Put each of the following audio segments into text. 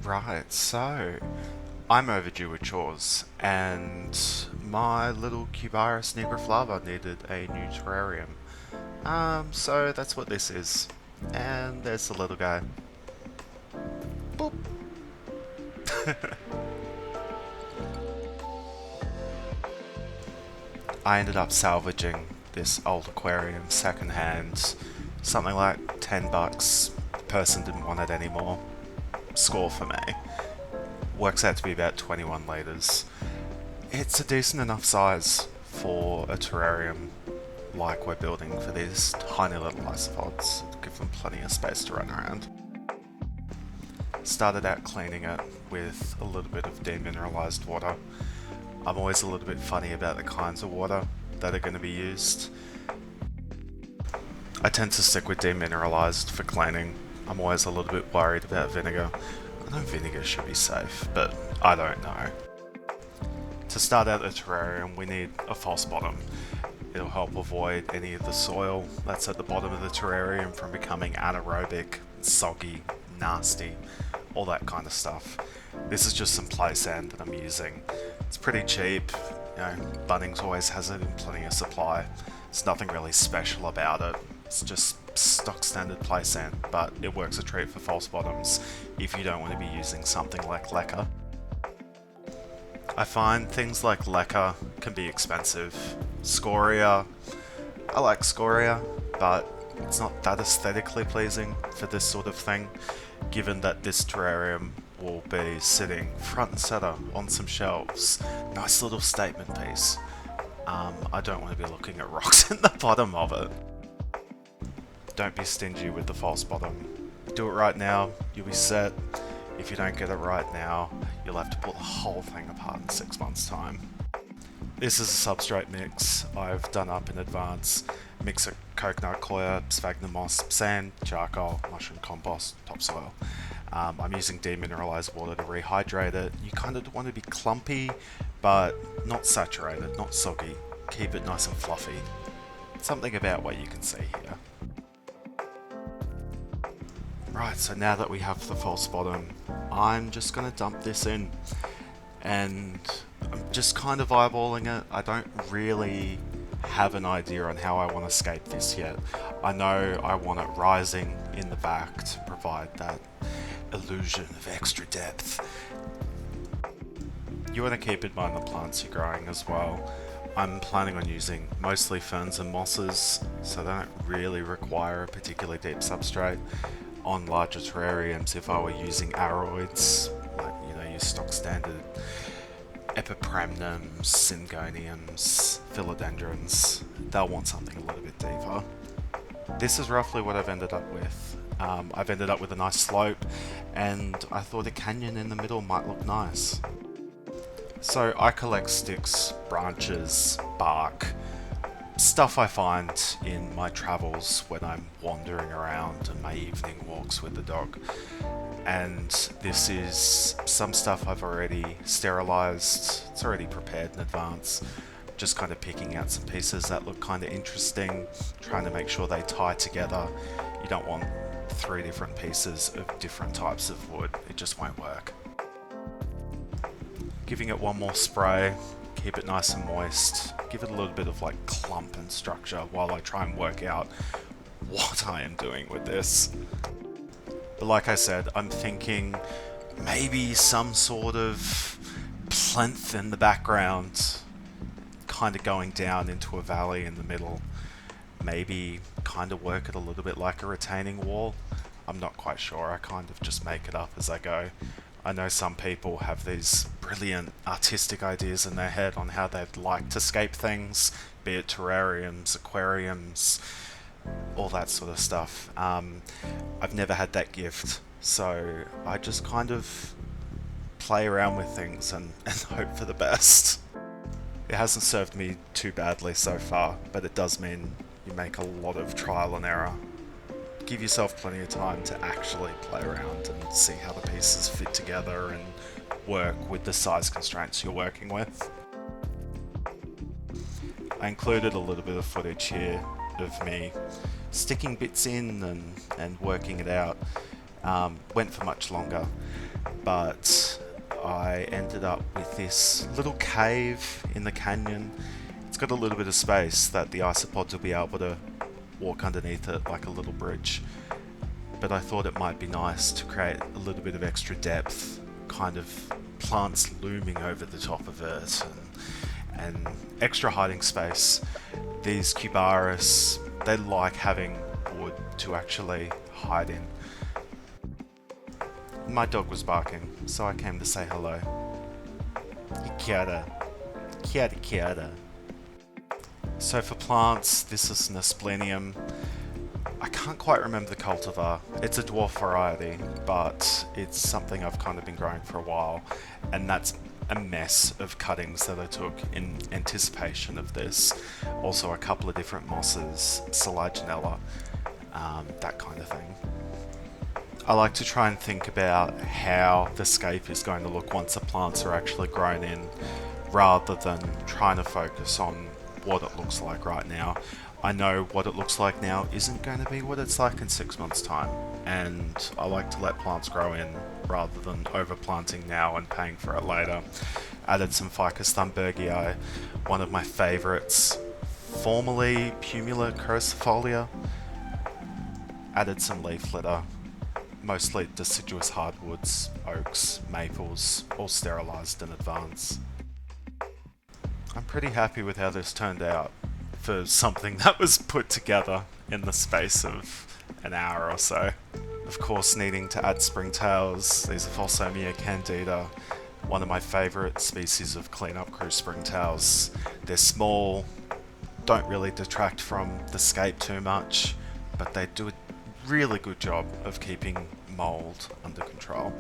Right, so I'm overdue with chores, and my little Cubaris nigroflava needed a new terrarium. So that's what this is. And there's the little guy. Boop. I ended up salvaging this old aquarium secondhand, something like 10 bucks. The person didn't want it anymore. Score for me. Works out to be about 21 litres. It's a decent enough size for a terrarium like we're building for these tiny little isopods. Give them plenty of space to run around. Started out cleaning it with a little bit of demineralized water. I'm always a little bit funny about the kinds of water that are going to be used. I tend to stick with demineralized for cleaning. I'm always a little bit worried about vinegar. I know vinegar should be safe, but I don't know. To start out the terrarium, we need a false bottom. It'll help avoid any of the soil that's at the bottom of the terrarium from becoming anaerobic, soggy, nasty, all that kind of stuff. This is just some play sand that I'm using. It's pretty cheap, Bunnings always has it in plenty of supply. There's nothing really special about it. It's just stock standard play sand, but it works a treat for false bottoms if you don't want to be using something like lacquer. I find things like lacquer can be expensive. Scoria, I like scoria, but it's not that aesthetically pleasing for this sort of thing, given that this terrarium will be sitting front and center on some shelves. Nice little statement piece. I don't want to be looking at rocks in the bottom of it. Don't be stingy with the false bottom. Do it right now, you'll be set. If you don't get it right now, you'll have to pull the whole thing apart in 6 months' time. This is a substrate mix I've done up in advance. Mix of coconut coir, sphagnum moss, sand, charcoal, mushroom compost, topsoil. I'm using demineralized water to rehydrate it. You kind of want to be clumpy, but not saturated, not soggy. Keep it nice and fluffy. Something about what you can see here. Right, so now that we have the false bottom, I'm just going to dump this in. And I'm just kind of eyeballing it. I don't really have an idea on how I want to scape this yet. I know I want it rising in the back to provide that illusion of extra depth. You want to keep in mind the plants you're growing as well. I'm planning on using mostly ferns and mosses, so they don't really require a particularly deep substrate. On larger terrariums, if I were using aroids, like your stock standard epipremnums, syngoniums, philodendrons, they'll want something a little bit deeper. This is roughly what I've ended up with. I've ended up with a nice slope, and I thought a canyon in the middle might look nice. So I collect sticks, branches, bark, stuff I find in my travels when I'm wandering around and my evening walks with the dog. And this is some stuff I've already sterilized. It's already prepared in advance. Just kind of picking out some pieces that look kind of interesting, trying to make sure they tie together. You don't want 3 different pieces of different types of wood. It just won't work. Giving it one more spray, keep it nice and moist, give it a little bit of clump and structure while I try and work out what I am doing with this. But like I said, I'm thinking maybe some sort of plinth in the background, kind of going down into a valley in the middle. Maybe kind of work it a little bit like a retaining wall. I'm not quite sure, I kind of just make it up as I go. I know some people have these brilliant artistic ideas in their head on how they'd like to scape things, be it terrariums, aquariums, all that sort of stuff. I've never had that gift, so I just kind of play around with things and hope for the best. It hasn't served me too badly so far, but it does mean you make a lot of trial and error. Give yourself plenty of time to actually play around and see how the pieces fit together and work with the size constraints you're working with. I included a little bit of footage here of me sticking bits in and working it out. Went for much longer. but I ended up with this little cave in the canyon. It's got a little bit of space that the isopods will be able to walk underneath it like a little bridge, but I thought it might be nice to create a little bit of extra depth, kind of plants looming over the top of it, and extra hiding space. These Cubaris, they like having wood to actually hide in. My dog was barking, so I came to say hello. Kia ora. Kia ora, kia ora. So for plants, this is an Asplenium. I can't quite remember the cultivar. It's a dwarf variety, but it's something I've kind of been growing for a while, and that's a mess of cuttings that I took in anticipation of this. Also a couple of different mosses, Selaginella, that kind of thing. I like to try and think about how the scape is going to look once the plants are actually grown in, rather than trying to focus on what it looks like right now. I know what it looks like now isn't going to be what it's like in 6 months' time, and I like to let plants grow in rather than overplanting now and paying for it later. Added some Ficus thunbergii, one of my favourites, formerly Pumila crucifolia. Added some leaf litter, mostly deciduous hardwoods, oaks, maples, all sterilised in advance. I'm pretty happy with how this turned out for something that was put together in the space of an hour or so. Of course, needing to add springtails. These are Falsomia candida, one of my favourite species of cleanup crew springtails. They're small, don't really detract from the scape too much, but they do a really good job of keeping mould under control.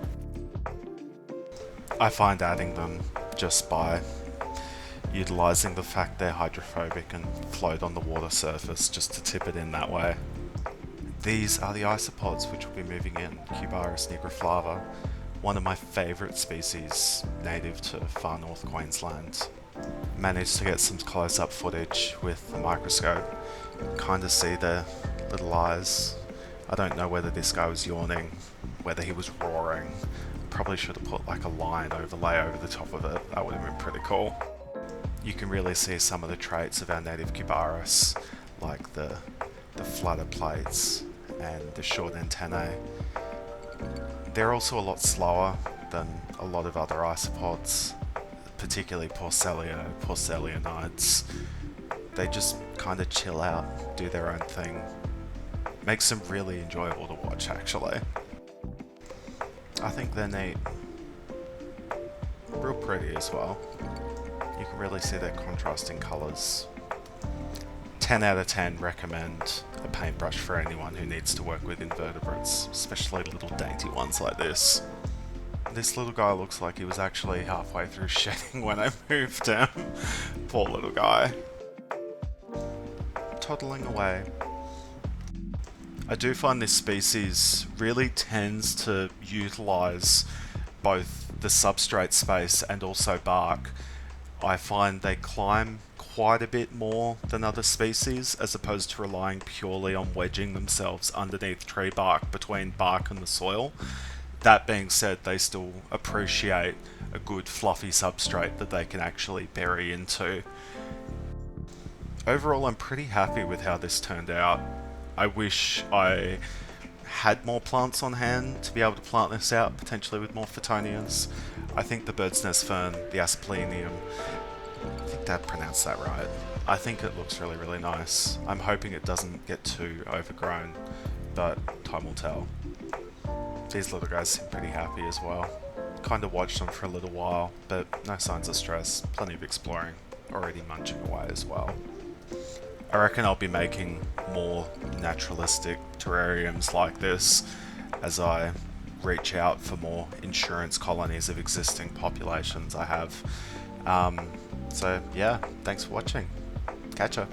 I find adding them just by utilising the fact they're hydrophobic and float on the water surface, just to tip it in that way. These are the isopods which will be moving in, Cubaris nigroflava, one of my favourite species native to far north Queensland. Managed to get some close-up footage with the microscope, kind of see their little eyes. I don't know whether this guy was yawning, whether he was roaring. Probably should have put like a line overlay over the top of it, that would have been pretty cool. You can really see some of the traits of our native Cubaris, like the flatter plates and the short antennae. They're also a lot slower than a lot of other isopods, particularly porcellaniids. They just kind of chill out, do their own thing. Makes them really enjoyable to watch, actually. I think they're neat. Real pretty as well. You can really see their contrasting colours. 10 out of 10 recommend a paintbrush for anyone who needs to work with invertebrates, especially little dainty ones like this. This little guy looks like he was actually halfway through shedding when I moved him. Poor little guy. Toddling away. I do find this species really tends to utilise both the substrate space and also bark. I find they climb quite a bit more than other species, as opposed to relying purely on wedging themselves underneath tree bark between bark and the soil. That being said, they still appreciate a good fluffy substrate that they can actually bury into. Overall, I'm pretty happy with how this turned out. I wish I had more plants on hand to be able to plant this out, potentially with more Photoneas. I think the bird's nest fern, the Asplenium, I think Dad pronounced that right. I think it looks really, really nice. I'm hoping it doesn't get too overgrown, but time will tell. These little guys seem pretty happy as well. Kind of watched them for a little while, but no signs of stress, plenty of exploring, already munching away as well. I reckon I'll be making more naturalistic terrariums like this as I reach out for more insurance colonies of existing populations I have. So yeah, thanks for watching. Catch ya.